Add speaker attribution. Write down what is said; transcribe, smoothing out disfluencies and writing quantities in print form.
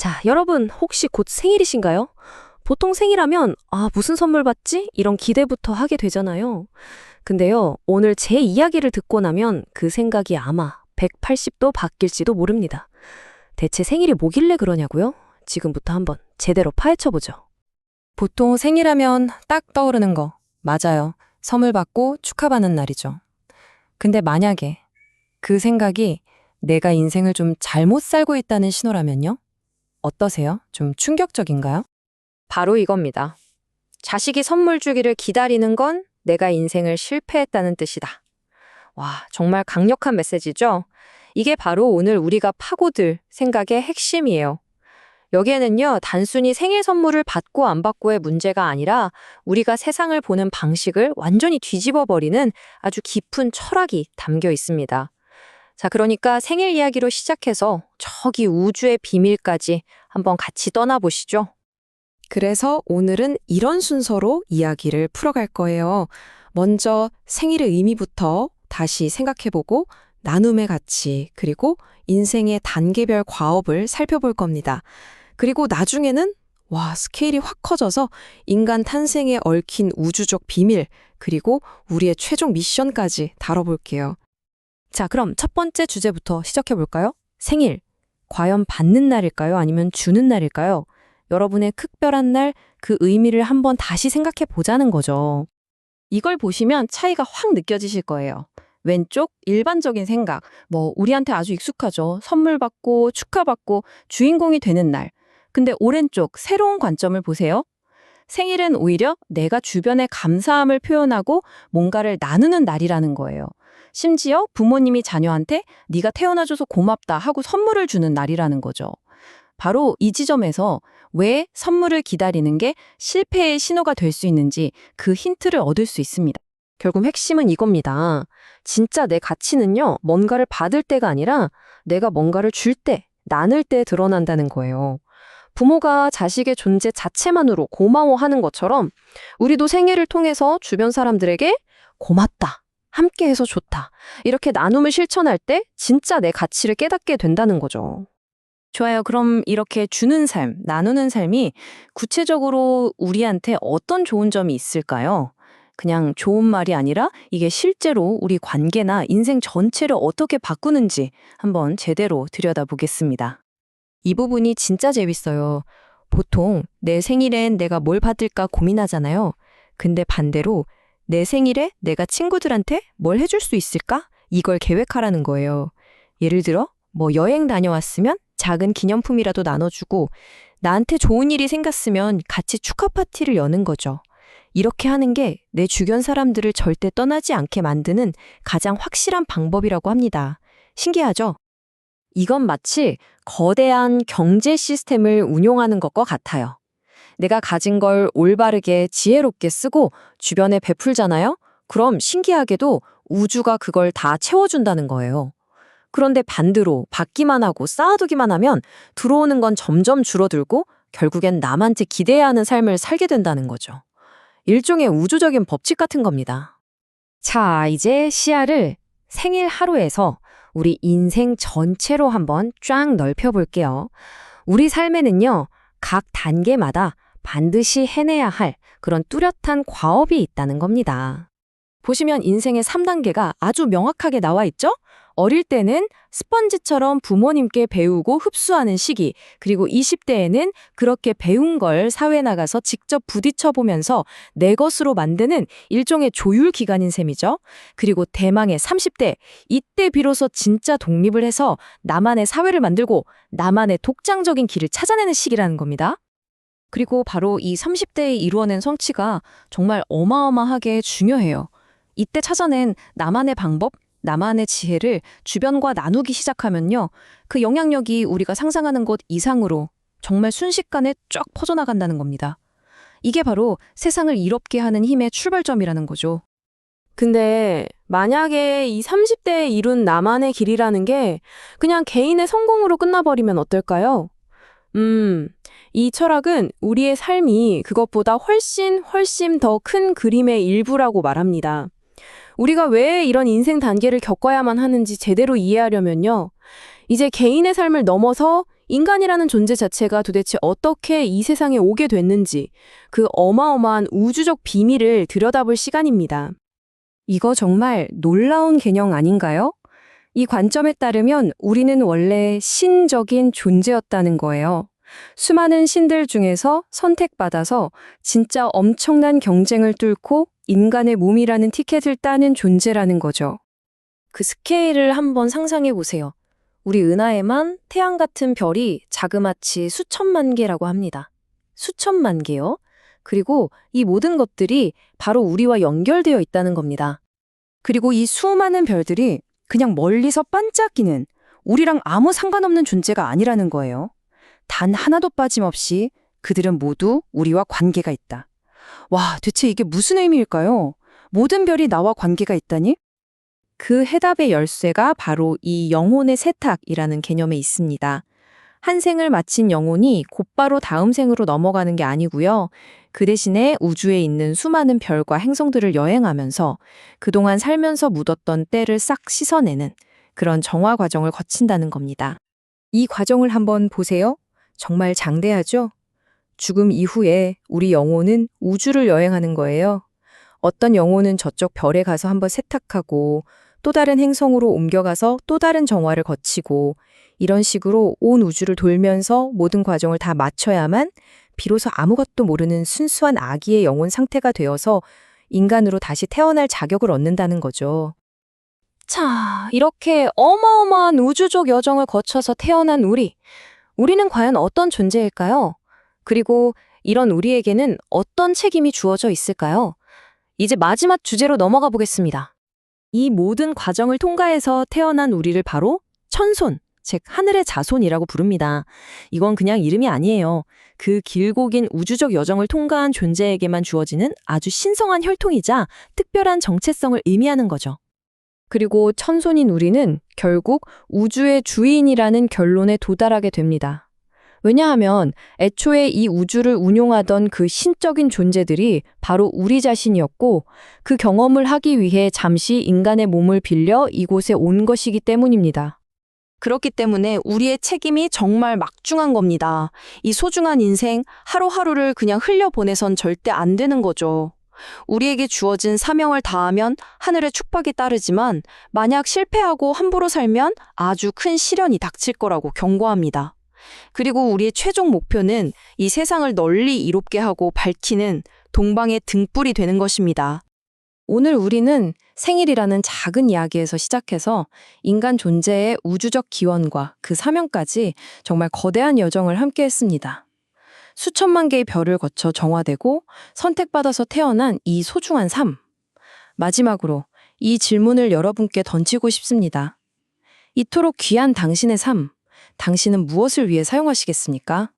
Speaker 1: 자, 여러분 혹시 곧 생일이신가요? 보통 생일하면 무슨 선물 받지? 이런 기대부터 하게 되잖아요. 근데요, 오늘 제 이야기를 듣고 나면 그 생각이 아마 180도 바뀔지도 모릅니다. 대체 생일이 뭐길래 그러냐고요? 지금부터 한번 제대로 파헤쳐보죠.
Speaker 2: 보통 생일하면 딱 떠오르는 거. 맞아요. 선물 받고 축하받는 날이죠. 근데 만약에 그 생각이 내가 인생을 좀 잘못 살고 있다는 신호라면요? 어떠세요? 좀 충격적인가요?
Speaker 1: 바로 이겁니다. 자식이 선물 주기를 기다리는 건 내가 인생을 실패했다는 뜻이다. 와, 정말 강력한 메시지죠? 이게 바로 오늘 우리가 파고들 생각의 핵심이에요. 여기에는요, 단순히 생일 선물을 받고 안 받고의 문제가 아니라 우리가 세상을 보는 방식을 완전히 뒤집어 버리는 아주 깊은 철학이 담겨 있습니다. 자, 그러니까 생일 이야기로 시작해서 저기 우주의 비밀까지 한번 같이 떠나보시죠.
Speaker 2: 그래서 오늘은 이런 순서로 이야기를 풀어갈 거예요. 먼저 생일의 의미부터 다시 생각해보고 나눔의 가치, 그리고 인생의 단계별 과업을 살펴볼 겁니다. 그리고 나중에는 스케일이 확 커져서 인간 탄생에 얽힌 우주적 비밀, 그리고 우리의 최종 미션까지 다뤄볼게요.
Speaker 1: 자, 그럼 첫 번째 주제부터 시작해볼까요? 생일. 과연 받는 날일까요? 아니면 주는 날일까요? 여러분의 특별한 날, 그 의미를 한번 다시 생각해 보자는 거죠. 이걸 보시면 차이가 확 느껴지실 거예요. 왼쪽 일반적인 생각, 우리한테 아주 익숙하죠. 선물 받고 축하받고 주인공이 되는 날. 근데 오른쪽 새로운 관점을 보세요. 생일은 오히려 내가 주변에 감사함을 표현하고 뭔가를 나누는 날이라는 거예요. 심지어 부모님이 자녀한테 네가 태어나줘서 고맙다 하고 선물을 주는 날이라는 거죠. 바로 이 지점에서 왜 선물을 기다리는 게 실패의 신호가 될 수 있는지 그 힌트를 얻을 수 있습니다. 결국 핵심은 이겁니다. 진짜 내 가치는요, 뭔가를 받을 때가 아니라 내가 뭔가를 줄 때, 나눌 때 드러난다는 거예요. 부모가 자식의 존재 자체만으로 고마워하는 것처럼 우리도 생애를 통해서 주변 사람들에게 고맙다, 함께해서 좋다, 이렇게 나눔을 실천할 때 진짜 내 가치를 깨닫게 된다는 거죠. 좋아요. 그럼 이렇게 주는 삶, 나누는 삶이 구체적으로 우리한테 어떤 좋은 점이 있을까요? 그냥 좋은 말이 아니라 이게 실제로 우리 관계나 인생 전체를 어떻게 바꾸는지 한번 제대로 들여다보겠습니다. 이 부분이 진짜 재밌어요. 보통 내 생일엔 내가 뭘 받을까 고민하잖아요. 근데 반대로 내 생일에 내가 친구들한테 뭘 해줄 수 있을까? 이걸 계획하라는 거예요. 예를 들어 여행 다녀왔으면 작은 기념품이라도 나눠주고 나한테 좋은 일이 생겼으면 같이 축하 파티를 여는 거죠. 이렇게 하는 게 내 주변 사람들을 절대 떠나지 않게 만드는 가장 확실한 방법이라고 합니다. 신기하죠? 이건 마치 거대한 경제 시스템을 운용하는 것과 같아요. 내가 가진 걸 올바르게 지혜롭게 쓰고 주변에 베풀잖아요? 그럼 신기하게도 우주가 그걸 다 채워준다는 거예요. 그런데 반대로 받기만 하고 쌓아두기만 하면 들어오는 건 점점 줄어들고 결국엔 남한테 기대야 하는 삶을 살게 된다는 거죠. 일종의 우주적인 법칙 같은 겁니다. 자, 이제 시야를 생일 하루에서 우리 인생 전체로 한번 쫙 넓혀볼게요. 우리 삶에는요, 각 단계마다 반드시 해내야 할 그런 뚜렷한 과업이 있다는 겁니다. 보시면 인생의 3단계가 아주 명확하게 나와 있죠? 어릴 때는 스펀지처럼 부모님께 배우고 흡수하는 시기, 그리고 20대에는 그렇게 배운 걸 사회에 나가서 직접 부딪혀보면서 내 것으로 만드는 일종의 조율 기간인 셈이죠. 그리고 대망의 30대, 이때 비로소 진짜 독립을 해서 나만의 사회를 만들고 나만의 독창적인 길을 찾아내는 시기라는 겁니다. 그리고 바로 이 30대에 이루어낸 성취가 정말 어마어마하게 중요해요. 이때 찾아낸 나만의 방법, 나만의 지혜를 주변과 나누기 시작하면요. 그 영향력이 우리가 상상하는 것 이상으로 정말 순식간에 쫙 퍼져나간다는 겁니다. 이게 바로 세상을 이롭게 하는 힘의 출발점이라는 거죠.
Speaker 3: 근데 만약에 이 30대에 이룬 나만의 길이라는 게 그냥 개인의 성공으로 끝나버리면 어떨까요? 이 철학은 우리의 삶이 그것보다 훨씬 더 큰 그림의 일부라고 말합니다. 우리가 왜 이런 인생 단계를 겪어야만 하는지 제대로 이해하려면요. 이제 개인의 삶을 넘어서 인간이라는 존재 자체가 도대체 어떻게 이 세상에 오게 됐는지 그 어마어마한 우주적 비밀을 들여다볼 시간입니다.
Speaker 1: 이거 정말 놀라운 개념 아닌가요? 이 관점에 따르면 우리는 원래 신적인 존재였다는 거예요. 수많은 신들 중에서 선택받아서 진짜 엄청난 경쟁을 뚫고 인간의 몸이라는 티켓을 따는 존재라는 거죠. 그 스케일을 한번 상상해 보세요. 우리 은하에만 태양 같은 별이 자그마치 수천만 개라고 합니다. 수천만 개요? 그리고 이 모든 것들이 바로 우리와 연결되어 있다는 겁니다. 그리고 이 수많은 별들이 그냥 멀리서 반짝이는 우리랑 아무 상관없는 존재가 아니라는 거예요. 단 하나도 빠짐없이 그들은 모두 우리와 관계가 있다. 와, 대체 이게 무슨 의미일까요? 모든 별이 나와 관계가 있다니? 그 해답의 열쇠가 바로 이 영혼의 세탁이라는 개념에 있습니다. 한 생을 마친 영혼이 곧바로 다음 생으로 넘어가는 게 아니고요. 그 대신에 우주에 있는 수많은 별과 행성들을 여행하면서 그동안 살면서 묻었던 때를 싹 씻어내는 그런 정화 과정을 거친다는 겁니다. 이 과정을 한번 보세요. 정말 장대하죠? 죽음 이후에 우리 영혼은 우주를 여행하는 거예요. 어떤 영혼은 저쪽 별에 가서 한번 세탁하고 또 다른 행성으로 옮겨가서 또 다른 정화를 거치고 이런 식으로 온 우주를 돌면서 모든 과정을 다 마쳐야만 비로소 아무것도 모르는 순수한 아기의 영혼 상태가 되어서 인간으로 다시 태어날 자격을 얻는다는 거죠. 자, 이렇게 어마어마한 우주적 여정을 거쳐서 태어난 우리는 과연 어떤 존재일까요? 그리고 이런 우리에게는 어떤 책임이 주어져 있을까요? 이제 마지막 주제로 넘어가 보겠습니다. 이 모든 과정을 통과해서 태어난 우리를 바로 천손, 즉 하늘의 자손이라고 부릅니다. 이건 그냥 이름이 아니에요. 그 길고 긴 우주적 여정을 통과한 존재에게만 주어지는 아주 신성한 혈통이자 특별한 정체성을 의미하는 거죠. 그리고 천손인 우리는 결국 우주의 주인이라는 결론에 도달하게 됩니다. 왜냐하면 애초에 이 우주를 운용하던 그 신적인 존재들이 바로 우리 자신이었고 그 경험을 하기 위해 잠시 인간의 몸을 빌려 이곳에 온 것이기 때문입니다. 그렇기 때문에 우리의 책임이 정말 막중한 겁니다. 이 소중한 인생 하루하루를 그냥 흘려보내선 절대 안 되는 거죠. 우리에게 주어진 사명을 다하면 하늘의 축복이 따르지만 만약 실패하고 함부로 살면 아주 큰 시련이 닥칠 거라고 경고합니다. 그리고 우리의 최종 목표는 이 세상을 널리 이롭게 하고 밝히는 동방의 등불이 되는 것입니다. 오늘 우리는 생일이라는 작은 이야기에서 시작해서 인간 존재의 우주적 기원과 그 사명까지 정말 거대한 여정을 함께 했습니다. 수천만 개의 별을 거쳐 정화되고 선택받아서 태어난 이 소중한 삶. 마지막으로 이 질문을 여러분께 던지고 싶습니다. 이토록 귀한 당신의 삶, 당신은 무엇을 위해 사용하시겠습니까?